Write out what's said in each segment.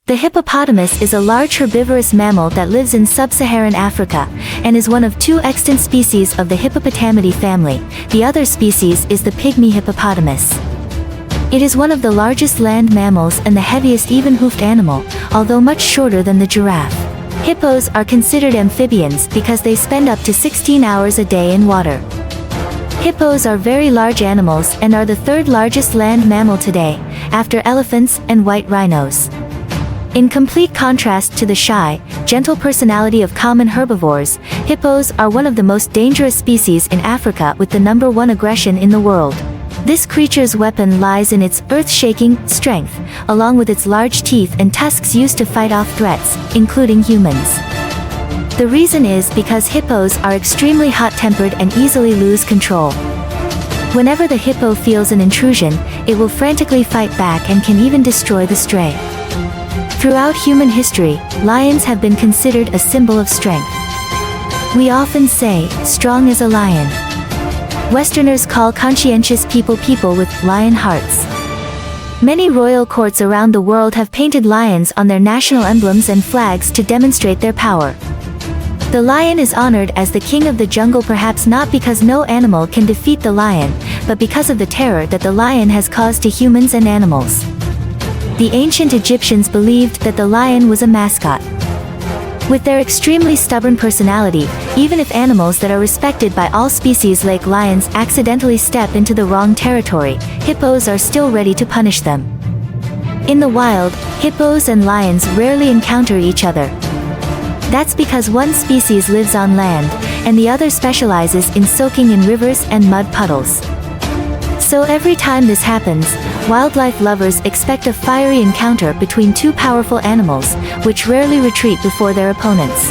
The hippopotamus is a large herbivorous mammal that lives in sub-Saharan Africa, and is one of two extant species of the Hippopotamidae family. The other species is the pygmy hippopotamus. It is one of the largest land mammals and the heaviest even-hoofed animal, although much shorter than the giraffe. Hippos are considered amphibians because they spend up to 16 hours a day in water. Hippos are very large animals and are the third largest land mammal today, after elephants and white rhinos. In complete contrast to the shy, gentle personality of common herbivores, hippos are one of the most dangerous species in Africa with the #1 aggression in the world. This creature's weapon lies in its earth-shaking strength, along with its large teeth and tusks used to fight off threats, including humans. The reason is because hippos are extremely hot-tempered and easily lose control. Whenever the hippo feels an intrusion, it will frantically fight back and can even destroy the stray. Throughout human history, lions have been considered a symbol of strength. We often say, strong as a lion. Westerners call conscientious people with lion hearts. Many royal courts around the world have painted lions on their national emblems and flags to demonstrate their power. The lion is honored as the king of the jungle, perhaps not because no animal can defeat the lion, but because of the terror that the lion has caused to humans and animals. The ancient Egyptians believed that the lion was a mascot. With their extremely stubborn personality, even if animals that are respected by all species like lions accidentally step into the wrong territory, hippos are still ready to punish them. In the wild, hippos and lions rarely encounter each other. That's because one species lives on land, and the other specializes in soaking in rivers and mud puddles. So every time this happens, wildlife lovers expect a fiery encounter between two powerful animals, which rarely retreat before their opponents.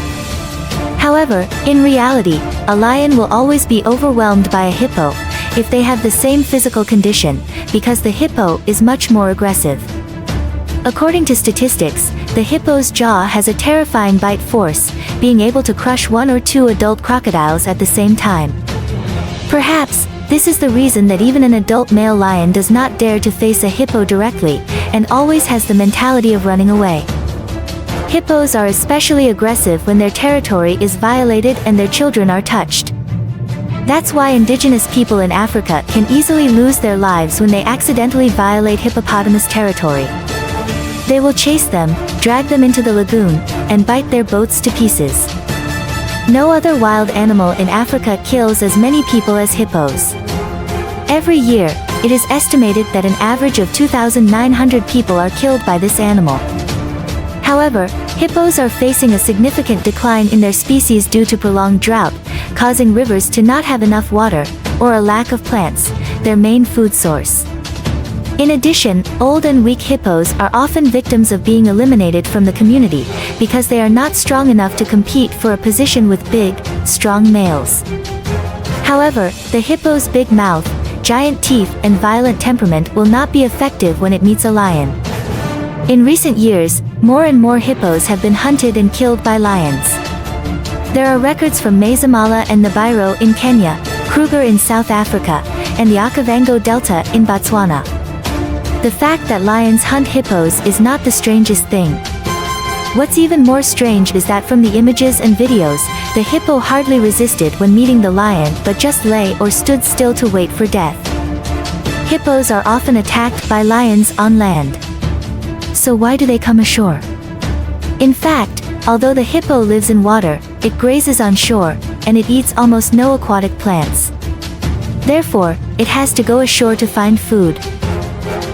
However, in reality, a lion will always be overwhelmed by a hippo, if they have the same physical condition, because the hippo is much more aggressive. According to statistics, the hippo's jaw has a terrifying bite force, being able to crush 1 or 2 adult crocodiles at the same time. Perhaps, this is the reason that even an adult male lion does not dare to face a hippo directly, and always has the mentality of running away. Hippos are especially aggressive when their territory is violated and their children are touched. That's why indigenous people in Africa can easily lose their lives when they accidentally violate hippopotamus territory. They will chase them, drag them into the lagoon, and bite their boats to pieces. No other wild animal in Africa kills as many people as hippos. Every year, it is estimated that an average of 2,900 people are killed by this animal. However, hippos are facing a significant decline in their species due to prolonged drought, causing rivers to not have enough water, or a lack of plants, their main food source. In addition, old and weak hippos are often victims of being eliminated from the community, because they are not strong enough to compete for a position with big, strong males. However, the hippo's big mouth, giant teeth and violent temperament will not be effective when it meets a lion. In recent years, more and more hippos have been hunted and killed by lions. There are records from Masamala and Nabiro in Kenya, Kruger in South Africa, and the Okavango Delta in Botswana. The fact that lions hunt hippos is not the strangest thing. What's even more strange is that from the images and videos, the hippo hardly resisted when meeting the lion but just lay or stood still to wait for death. Hippos are often attacked by lions on land. So why do they come ashore? In fact, although the hippo lives in water, it grazes on shore, and it eats almost no aquatic plants. Therefore, it has to go ashore to find food.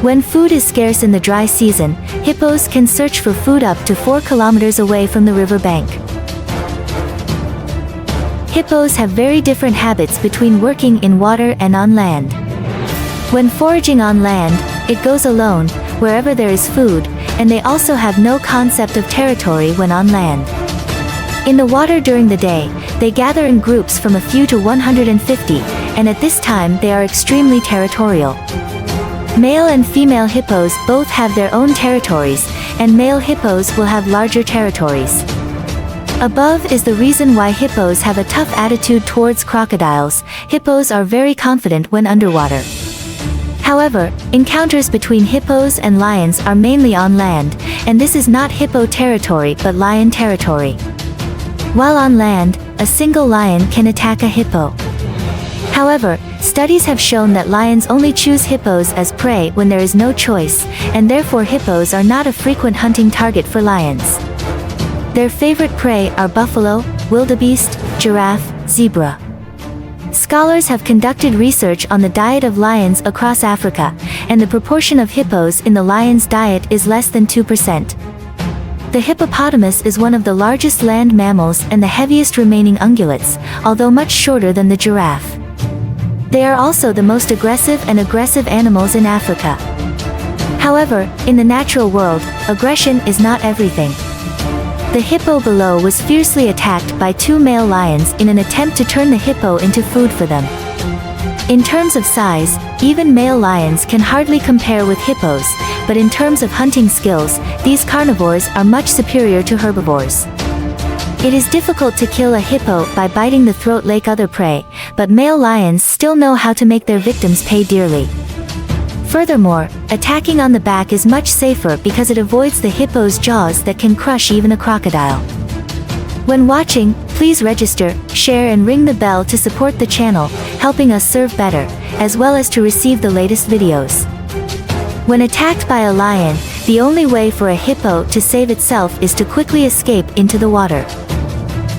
When food is scarce in the dry season, hippos can search for food up to 4 kilometers away from the river bank. Hippos have very different habits between working in water and on land. When foraging on land, it goes alone, wherever there is food, and they also have no concept of territory when on land. In the water during the day, they gather in groups from a few to 150, and at this time they are extremely territorial. Male and female hippos both have their own territories, and male hippos will have larger territories. Above is the reason why hippos have a tough attitude towards crocodiles. Hippos are very confident when underwater. However, encounters between hippos and lions are mainly on land, and this is not hippo territory but lion territory. While on land, a single lion can attack a hippo. However, studies have shown that lions only choose hippos as prey when there is no choice, and therefore hippos are not a frequent hunting target for lions. Their favorite prey are buffalo, wildebeest, giraffe, zebra. Scholars have conducted research on the diet of lions across Africa, and the proportion of hippos in the lion's diet is less than 2%. The hippopotamus is one of the largest land mammals and the heaviest remaining ungulates, although much shorter than the giraffe. They are also the most aggressive animals in Africa. However, in the natural world, aggression is not everything. The hippo below was fiercely attacked by two male lions in an attempt to turn the hippo into food for them. In terms of size, even male lions can hardly compare with hippos, but in terms of hunting skills, these carnivores are much superior to herbivores. It is difficult to kill a hippo by biting the throat like other prey, but male lions still know how to make their victims pay dearly. Furthermore, attacking on the back is much safer because it avoids the hippo's jaws that can crush even a crocodile. When watching, please register, share and ring the bell to support the channel, helping us serve better, as well as to receive the latest videos. When attacked by a lion, the only way for a hippo to save itself is to quickly escape into the water.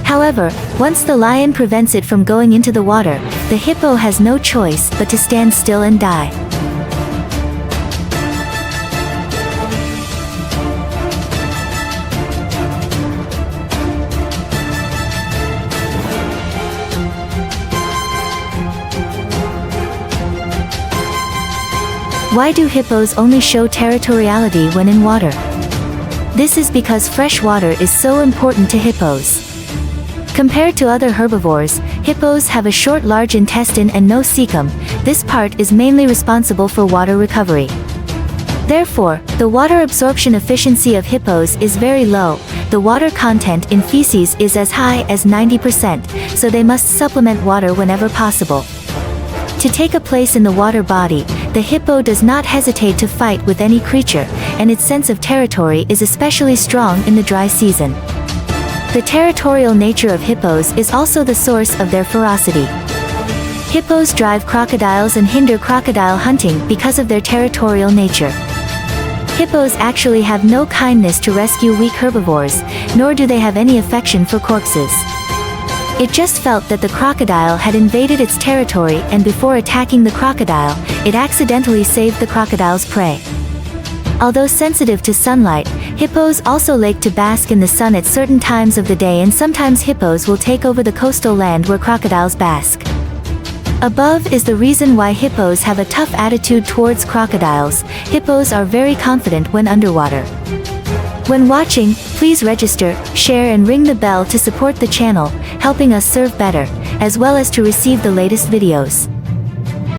However, once the lion prevents it from going into the water, the hippo has no choice but to stand still and die. Why do hippos only show territoriality when in water? This is because fresh water is so important to hippos. Compared to other herbivores, hippos have a short large intestine and no cecum. This part is mainly responsible for water recovery. Therefore, the water absorption efficiency of hippos is very low. The water content in feces is as high as 90%, so they must supplement water whenever possible. To take a place in the water body, the hippo does not hesitate to fight with any creature, and its sense of territory is especially strong in the dry season. The territorial nature of hippos is also the source of their ferocity. Hippos drive crocodiles and hinder crocodile hunting because of their territorial nature. Hippos actually have no kindness to rescue weak herbivores, nor do they have any affection for corpses. It just felt that the crocodile had invaded its territory, and before attacking the crocodile, it accidentally saved the crocodile's prey. Although sensitive to sunlight, hippos also like to bask in the sun at certain times of the day, and sometimes hippos will take over the coastal land where crocodiles bask. Above is the reason why hippos have a tough attitude towards crocodiles. Hippos are very confident when underwater. When watching, please register, share and ring the bell to support the channel, helping us serve better, as well as to receive the latest videos.